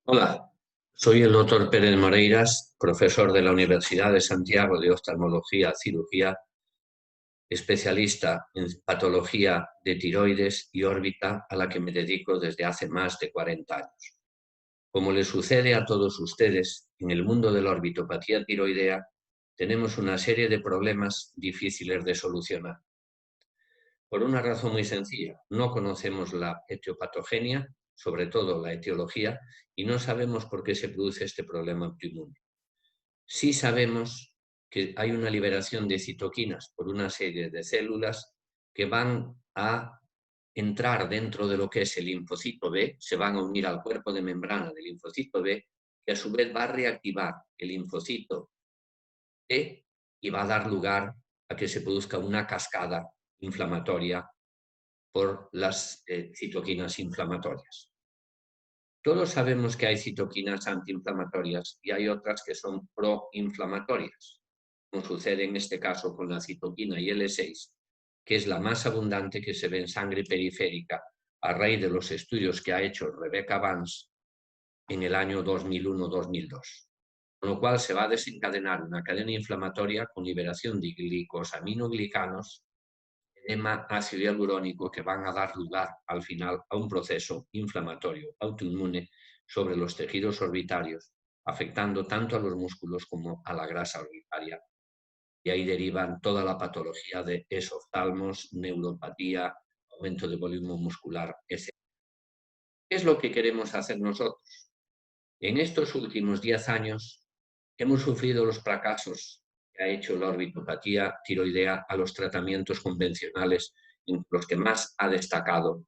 Hola, soy el doctor Pérez Moreiras, profesor de la Universidad de Santiago de Oftalmología, Cirugía, especialista en patología de tiroides y órbita, a la que me dedico desde hace más de 40 años. Como le sucede a todos ustedes, en el mundo de la orbitopatía tiroidea tenemos una serie de problemas difíciles de solucionar. Por una razón muy sencilla, no conocemos la etiopatogenia, sobre todo la etiología, y no sabemos por qué se produce este problema autoinmune. Sí sabemos que hay una liberación de citoquinas por una serie de células que van a entrar dentro de lo que es el linfocito B, se van a unir al cuerpo de membrana del linfocito B, que a su vez va a reactivar el linfocito T y va a dar lugar a que se produzca una cascada inflamatoria por las citoquinas inflamatorias. Todos sabemos que hay citoquinas antiinflamatorias y hay otras que son proinflamatorias, como sucede en este caso con la citoquina IL-6, que es la más abundante que se ve en sangre periférica a raíz de los estudios que ha hecho Rebecca Vance en el año 2001-2002. Con lo cual se va a desencadenar una cadena inflamatoria con liberación de glicosaminoglicanos, edema, ácido hialurónico, que van a dar lugar al final a un proceso inflamatorio autoinmune sobre los tejidos orbitarios, afectando tanto a los músculos como a la grasa orbitaria. Y ahí derivan toda la patología de esoftalmos, neuropatía, aumento de volumen muscular, etc. ¿Qué es lo que queremos hacer nosotros? En estos últimos 10 años hemos sufrido los fracasos que ha hecho la orbitopatía tiroidea a los tratamientos convencionales, en los que más ha destacado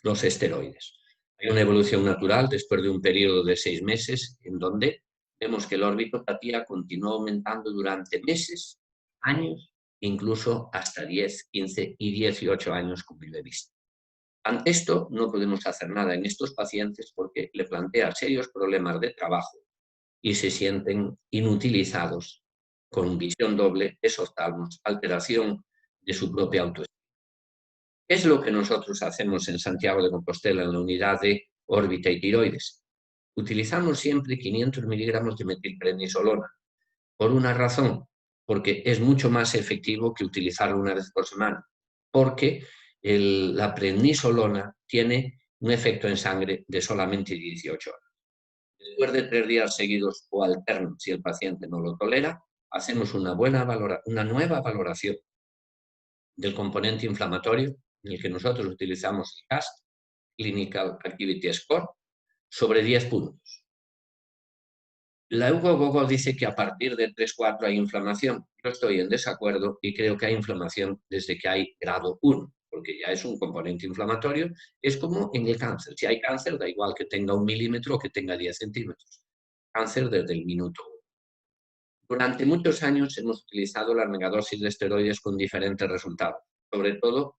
los esteroides. Hay una evolución natural después de un periodo de 6 meses en donde vemos que la orbitopatía continúa aumentando durante meses, años, incluso hasta 10, 15 y 18 años, como lo he visto. Ante esto no podemos hacer nada en estos pacientes porque le plantea serios problemas de trabajo y se sienten inutilizados, con visión doble, esoftalmos, alteración de su propia autoestima. ¿Qué es lo que nosotros hacemos en Santiago de Compostela en la unidad de órbita y tiroides? Utilizamos siempre 500 miligramos de metilprednisolona. Por una razón, porque es mucho más efectivo que utilizarlo una vez por semana, porque la prednisolona tiene un efecto en sangre de solamente 18 horas. Después de 3 días seguidos o alternos, si el paciente no lo tolera, hacemos una nueva valoración del componente inflamatorio, en el que nosotros utilizamos el CAST, Clinical Activity Score, sobre 10 puntos. La Hugo Bogo dice que a partir de 3-4 hay inflamación. Yo estoy en desacuerdo y creo que hay inflamación desde que hay grado 1, porque ya es un componente inflamatorio. Es como en el cáncer. Si hay cáncer, da igual que tenga 1 milímetro o que tenga 10 centímetros. Cáncer desde el minuto 1. Durante muchos años hemos utilizado la megadosis de esteroides con diferentes resultados. Sobre todo,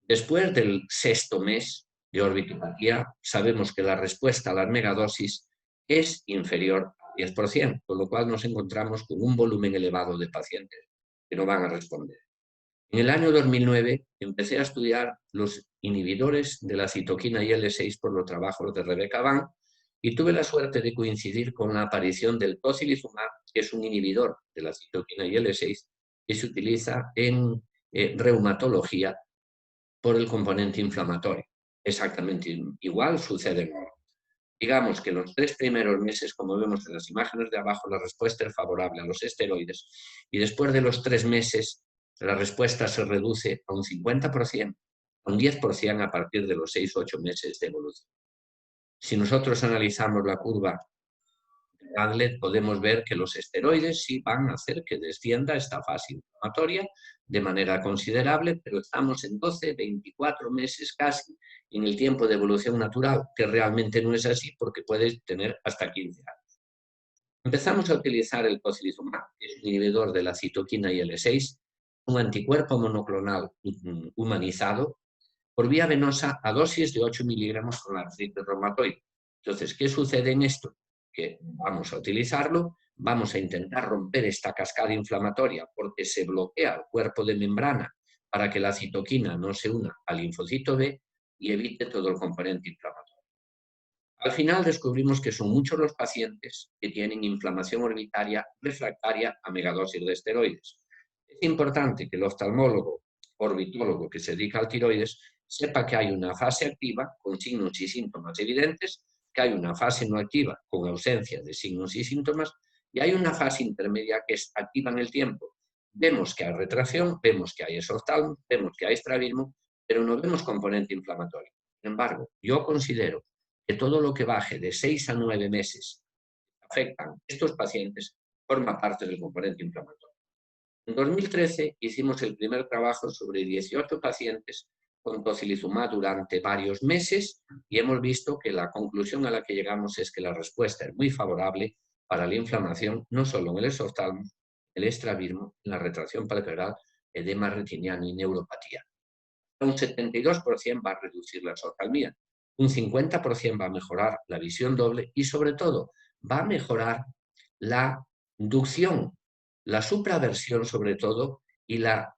después del 6º mes de orbitopatía, sabemos que la respuesta a la megadosis es inferior al 10%, con lo cual nos encontramos con un volumen elevado de pacientes que no van a responder. En el año 2009 empecé a estudiar los inhibidores de la citoquina IL-6 por los trabajos de Rebecca Vance y tuve la suerte de coincidir con la aparición del tocilizumab, que es un inhibidor de la citoquina IL-6 que se utiliza en reumatología por el componente inflamatorio. Exactamente igual sucede en oro. Digamos que los 3 primeros meses, como vemos en las imágenes de abajo, la respuesta es favorable a los esteroides y después de los 3 meses la respuesta se reduce a un 50%, a un 10% a partir de los 6-8 meses de evolución. Si nosotros analizamos la curva Adlet, podemos ver que los esteroides sí van a hacer que descienda esta fase inflamatoria de manera considerable, pero estamos en 12-24 meses casi en el tiempo de evolución natural, que realmente no es así porque puede tener hasta 15 años. Empezamos a utilizar el tocilizumab, que es un inhibidor de la citoquina IL-6, un anticuerpo monoclonal humanizado, por vía venosa a dosis de 8 miligramos con la artritis reumatoide. Entonces, ¿qué sucede en esto? Que vamos a utilizarlo, vamos a intentar romper esta cascada inflamatoria porque se bloquea el cuerpo de membrana para que la citoquina no se una al linfocito B y evite todo el componente inflamatorio. Al final descubrimos que son muchos los pacientes que tienen inflamación orbitaria refractaria a megadosis de esteroides. Es importante que el oftalmólogo, orbitólogo que se dedica al tiroides, sepa que hay una fase activa con signos y síntomas evidentes, que hay una fase no activa con ausencia de signos y síntomas, y hay una fase intermedia que es activa en el tiempo. Vemos que hay retracción, vemos que hay exoftalmo, vemos que hay estrabismo, pero no vemos componente inflamatorio. Sin embargo, yo considero que todo lo que baje de 6 a 9 meses afectan a estos pacientes forma parte del componente inflamatorio. En 2013 hicimos el primer trabajo sobre 18 pacientes con tocilizumab durante varios meses y hemos visto que la conclusión a la que llegamos es que la respuesta es muy favorable para la inflamación, no solo en el exoftalmo, el estrabismo, en la retracción palpebral, edema retiniano y neuropatía. Un 72% va a reducir la exoftalmía, un 50% va a mejorar la visión doble y sobre todo va a mejorar la inducción, la supraversión sobre todo y la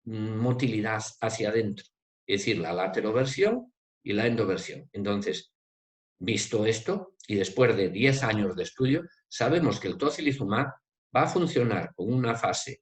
motilidad hacia adentro, es decir, la lateroversión y la endoversión. Entonces, visto esto y después de 10 años de estudio, sabemos que el tocilizumab va a funcionar con una fase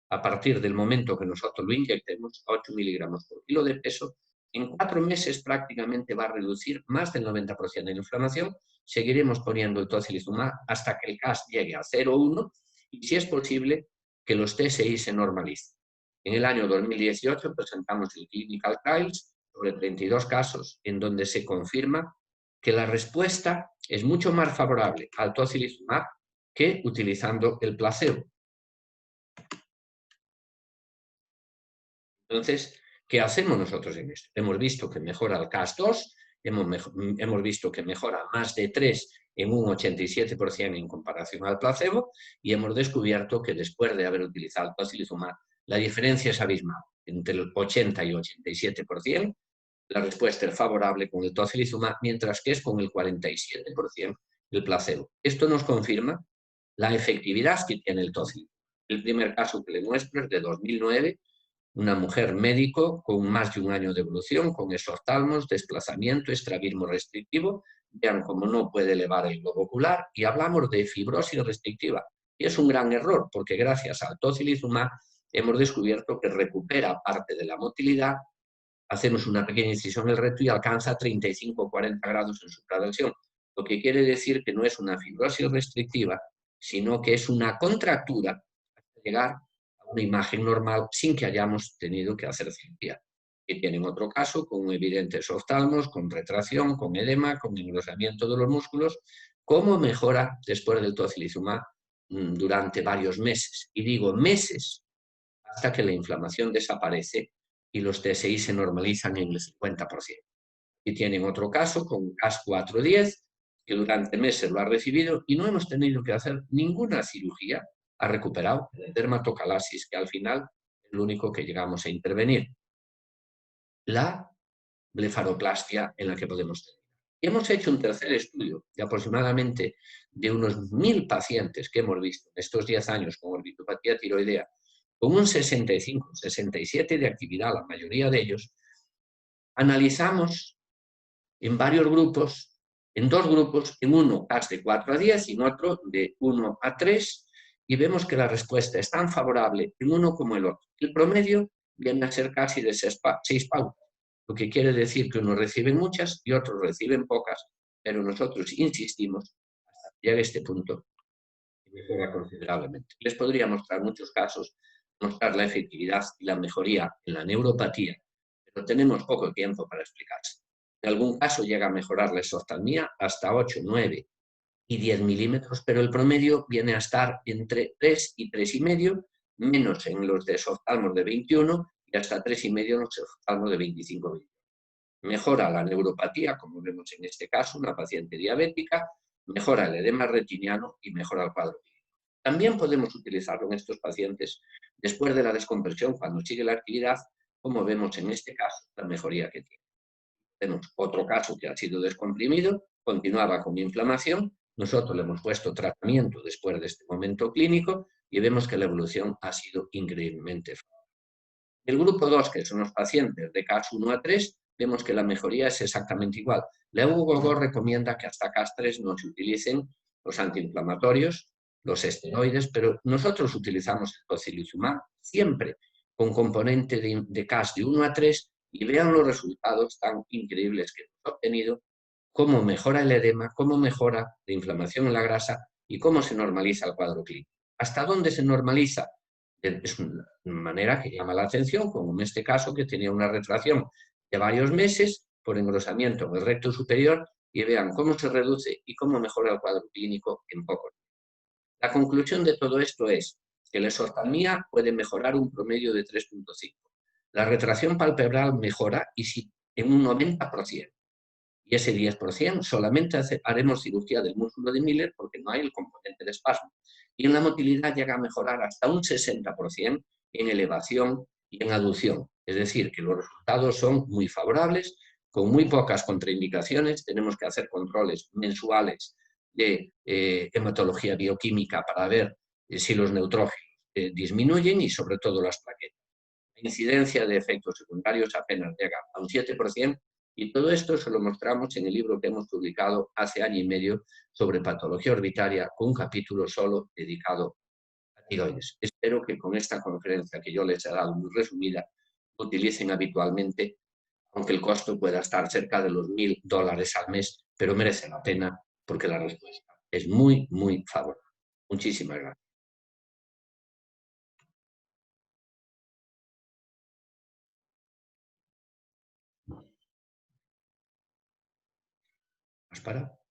a partir del momento que nosotros lo inyectemos a 8 miligramos por kilo de peso. En 4 meses prácticamente va a reducir más del 90% de la inflamación. Seguiremos poniendo el tocilizumab hasta que el CAS llegue a 0,1 y, si es posible, que los TSI se normalicen. En el año 2018 presentamos el Clinical Trials sobre 32 casos en donde se confirma que la respuesta es mucho más favorable al tocilizumab que utilizando el placebo. Entonces, ¿qué hacemos nosotros en esto? Hemos visto que mejora el CAS2, hemos visto que mejora más de 3 en un 87% en comparación al placebo y hemos descubierto que después de haber utilizado el tocilizumab, la diferencia es abismal. Entre el 80 y 87%, la respuesta es favorable con el tocilizumab, mientras que es con el 47% el placebo. Esto nos confirma la efectividad que tiene el tocilizumab. El primer caso que le muestro es de 2009, una mujer médico con más de un año de evolución, con exoftalmos, desplazamiento, estrabismo restrictivo. Vean cómo no puede elevar el globo ocular y hablamos de fibrosis restrictiva. Y es un gran error porque gracias al tocilizumab hemos descubierto que recupera parte de la motilidad, hacemos una pequeña incisión en el recto y alcanza 35 o 40 grados en supraversión, lo que quiere decir que no es una fibrosis restrictiva, sino que es una contractura hasta llegar a una imagen normal sin que hayamos tenido que hacer cirugía. Que tienen otro caso con evidentes oftalmos, con retracción, con edema, con engrosamiento de los músculos, cómo mejora después del tocilizumab durante varios meses. Y digo meses, hasta que la inflamación desaparece y los TSI se normalizan en el 50%. Y tienen otro caso con CAS 410, que durante meses lo ha recibido y no hemos tenido que hacer ninguna cirugía, ha recuperado la dermatocalasis, que al final es lo único que llegamos a intervenir. La blefaroplastia en la que podemos tener. Y hemos hecho un tercer estudio de aproximadamente de unos 1000 pacientes que hemos visto en estos 10 años con orbitopatía tiroidea, con un 65, 67 de actividad, la mayoría de ellos. Analizamos en varios grupos, en dos grupos, en uno CAS de 4 a 10 y en otro de 1 a 3, y vemos que la respuesta es tan favorable en uno como el otro. El promedio viene a ser casi de 6 pautas, lo que quiere decir que unos reciben muchas y otros reciben pocas, pero nosotros insistimos hasta que llegue a este punto y mejora considerablemente. Les podría mostrar muchos casos, mostrar la efectividad y la mejoría en la neuropatía, pero tenemos poco tiempo para explicarse. En algún caso llega a mejorar la exoftalmía hasta 8, 9 y 10 milímetros, pero el promedio viene a estar entre 3 y 3,5, menos en los de exoftalmos de 21 y hasta 3,5 en los exoftalmos de 25 milímetros. Mejora la neuropatía, como vemos en este caso, una paciente diabética, mejora el edema retiniano y mejora el cuadro clínico. También podemos utilizarlo en estos pacientes después de la descompresión, cuando sigue la actividad, como vemos en este caso, la mejoría que tiene. Tenemos otro caso que ha sido descomprimido, continuaba con inflamación, nosotros le hemos puesto tratamiento después de este momento clínico y vemos que la evolución ha sido increíblemente favorable. El grupo 2, que son los pacientes de CAS 1 a 3, vemos que la mejoría es exactamente igual. La UGOGO recomienda que hasta CAS3 no se utilicen los antiinflamatorios, los esteroides, pero nosotros utilizamos el tocilizumab siempre con componente de CAS de 1 a 3 y vean los resultados tan increíbles que hemos obtenido, cómo mejora el edema, cómo mejora la inflamación en la grasa y cómo se normaliza el cuadro clínico. ¿Hasta dónde se normaliza? Es una manera que llama la atención, como en este caso que tenía una retracción de varios meses por engrosamiento en el recto superior y vean cómo se reduce y cómo mejora el cuadro clínico en poco tiempo. La conclusión de todo esto es que la esoftalmía puede mejorar un promedio de 3,5. La retracción palpebral mejora y si en un 90%. Y ese 10% solamente haremos cirugía del músculo de Miller porque no hay el componente de espasmo. Y en la motilidad llega a mejorar hasta un 60% en elevación y en aducción. Es decir, que los resultados son muy favorables, con muy pocas contraindicaciones. Tenemos que hacer controles mensuales de hematología bioquímica para ver si los neutrófilos disminuyen y sobre todo las plaquetas. La incidencia de efectos secundarios apenas llega a un 7%. Y todo esto se lo mostramos en el libro que hemos publicado hace año y medio sobre patología orbitaria, con un capítulo solo dedicado a tiroides. Espero que con esta conferencia que yo les he dado muy resumida, lo utilicen habitualmente, aunque el costo pueda estar cerca de los $1.000 al mes, pero merece la pena porque la respuesta es muy, muy favorable. Muchísimas gracias. ¿Has parado?